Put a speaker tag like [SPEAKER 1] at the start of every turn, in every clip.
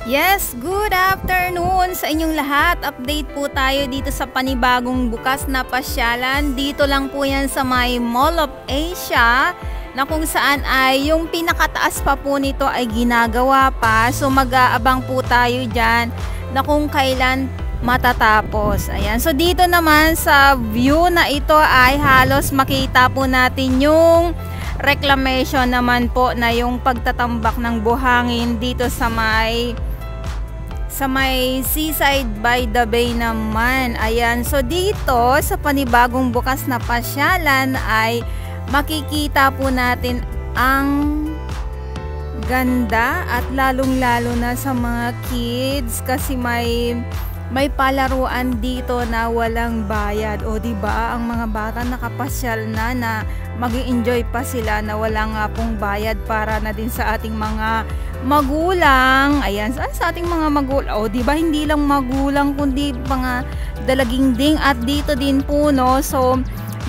[SPEAKER 1] Yes, good afternoon sa inyong lahat. Update po tayo dito sa panibagong bukas na pasyalan. Dito lang po yan sa may Mall of Asia na kung saan ay yung pinakataas pa po nito ay ginagawa pa. So mag-aabang po tayo dyan na kung kailan matatapos. Ayan. So dito naman sa view na ito ay halos makita po natin yung reclamation naman po na yung pagtatambak ng buhangin dito sa may seaside by the bay naman. Ayan, so dito sa panibagong bukas na pasyalan ay makikita po natin ang ganda at lalong lalo na sa mga kids kasi may palaruan dito na walang bayad. O di ba ang mga bata nakapasyal na magi-enjoy pa sila na wala nga pong bayad para na din sa ating mga magulang. Ayan, sa ating mga magulang. O di ba hindi lang magulang kundi mga dalaginding at dito din po no. So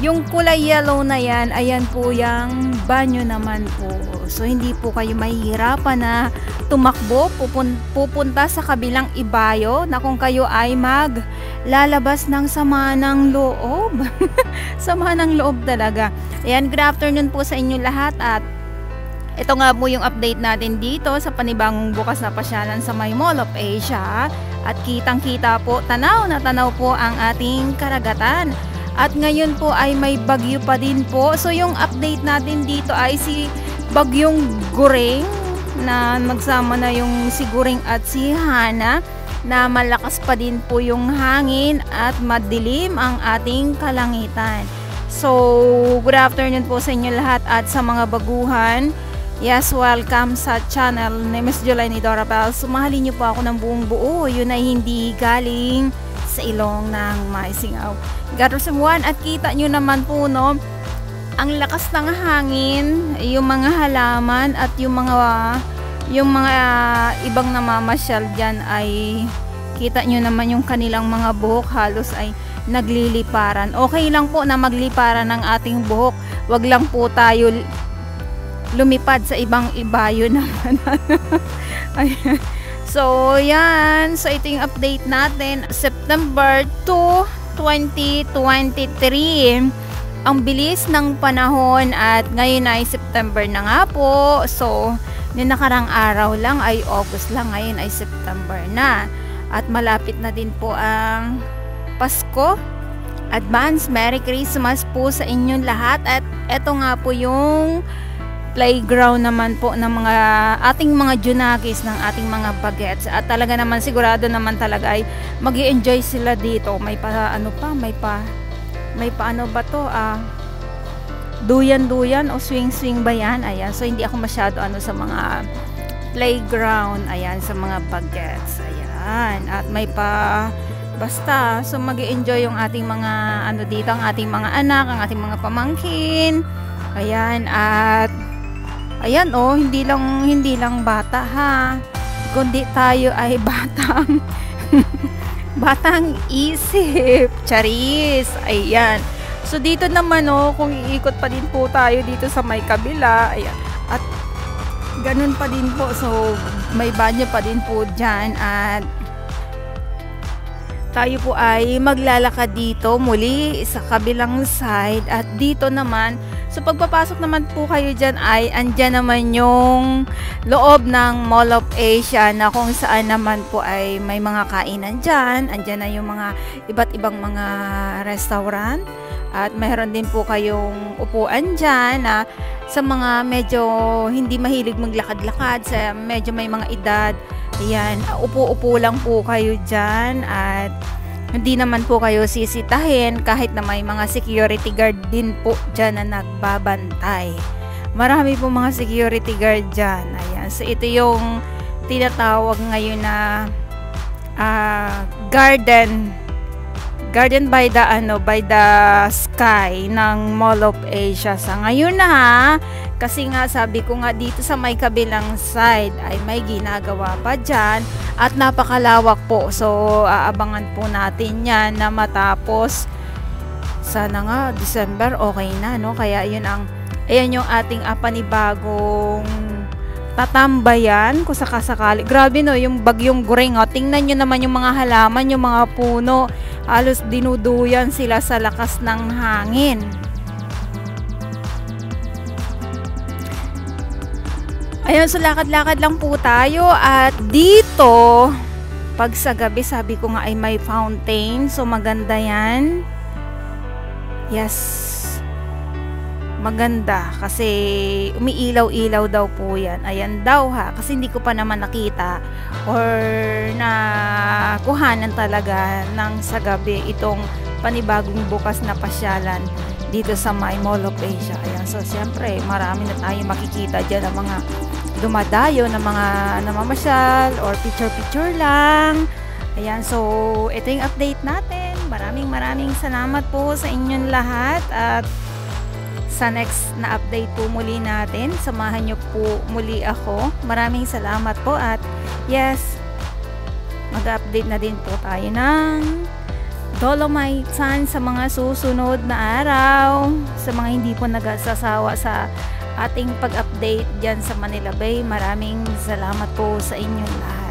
[SPEAKER 1] yung kulay yellow na yan, ayan po yung banyo naman po. So hindi po kayo mahihirapan na tumakbo pupunta sa kabilang ibayo na kung kayo ay maglalabas ng sama ng loob. Sama ng loob talaga. Ayan, good afternoon po sa inyo lahat at ito nga po yung update natin dito sa panibagong bukas na pasyalan sa may Mall of Asia at kitang-kita po, tanaw na tanaw po ang ating karagatan. At ngayon po ay may bagyo pa din po. So yung update natin dito ay si Bagyong Guring na magsama na yung si Guring at si Hana na malakas pa din po yung hangin at madilim ang ating kalangitan. So good afternoon po sa inyo lahat at sa mga baguhan. Yes, welcome sa channel ni Miss Jolene Dorabel. Sumahalin niyo po ako ng buong buo. Yun ay hindi galing sa ilong ng Maisingaw. Garusamuan at kita nyo naman po no, ang lakas ng hangin, yung mga halaman at yung mga ibang namamasyal dyan ay kita nyo naman yung kanilang mga buhok halos ay nagliliparan. Okay lang po na magliparan ng ating buhok. Wag lang po tayo lumipad sa ibang ibayo naman. Ayan. So, yan. So, ito yung update natin. September 2, 2023. Ang bilis ng panahon at ngayon ay September na nga po. So, yung nakarang araw lang ay August lang. Ngayon ay September na. At malapit na din po ang Pasko. Advance Merry Christmas po sa inyong lahat. At eto nga po yung playground naman po ng mga ating mga junakis ng ating mga bagets at talaga naman sigurado naman talaga ay magi-enjoy sila dito. May pa ano ba to duyan o swing ba yan? Ayan, so hindi ako masyado sa mga playground, ayan, sa mga bagets, ayan, at may pa basta, so magi-enjoy yung ating mga dito, ang ating mga anak, ang ating mga pamangkin, ayan, at ayan hindi lang bata ha, kundi tayo ay batang isip, charis, ayan. So dito naman kung iikot pa din po tayo dito sa may kabila, ayan, at ganun pa din po, so may banyo pa din po dyan at tayo po ay maglalakad dito muli sa kabilang side at dito naman. So pagpapasok naman po kayo dyan ay andyan naman yung loob ng Mall of Asia na kung saan naman po ay may mga kainan dyan. Andyan na yung mga iba't ibang mga restaurant at mayroon din po kayong upuan dyan na sa mga medyo hindi mahilig maglakad-lakad, sa medyo may mga edad. Ayan, upo-upo lang po kayo dyan at hindi naman po kayo sisitahin kahit na may mga security guard din po dyan na nagbabantay. Marami po mga security guard dyan. Ayan, so ito yung tinatawag ngayon na garden by the sky ng Mall of Asia sa ngayon na ha. Kasi nga sabi ko nga dito sa may kabilang side ay may ginagawa pa dyan at napakalawak po. So aabangan po natin yan na matapos. Sana nga December okay na no. Kaya ayan yung ating panibagong tatambayan kung sakasakali. Grabe no, yung bagyong Gureng. Oh. Tingnan nyo naman yung mga halaman, yung mga puno. Halos dinuduyan sila sa lakas ng hangin. Ayun, so lakad-lakad lang po tayo. At dito, pag sa gabi, sabi ko nga ay may fountain. So maganda yan. Yes. Maganda kasi umiilaw-ilaw daw po yan. Ayan daw ha, kasi hindi ko pa naman nakita or nakuhanan talaga ng sa gabi itong panibagong bukas na pasyalan dito sa may Mall of Asia. Ayan, so siyempre marami na tayo makikita dyan ng mga dumadayo, ng mga namamasyal or picture-picture lang. Ayan, so ito yung update natin. Maraming salamat po sa inyong lahat at sa next na update po muli natin, samahan nyo po muli ako. Maraming salamat po at yes, mag-update na din po tayo ng Dolomite Sun sa mga susunod na araw. Sa mga hindi po nagsasawa sa ating pag-update dyan sa Manila Bay, maraming salamat po sa inyong lahat.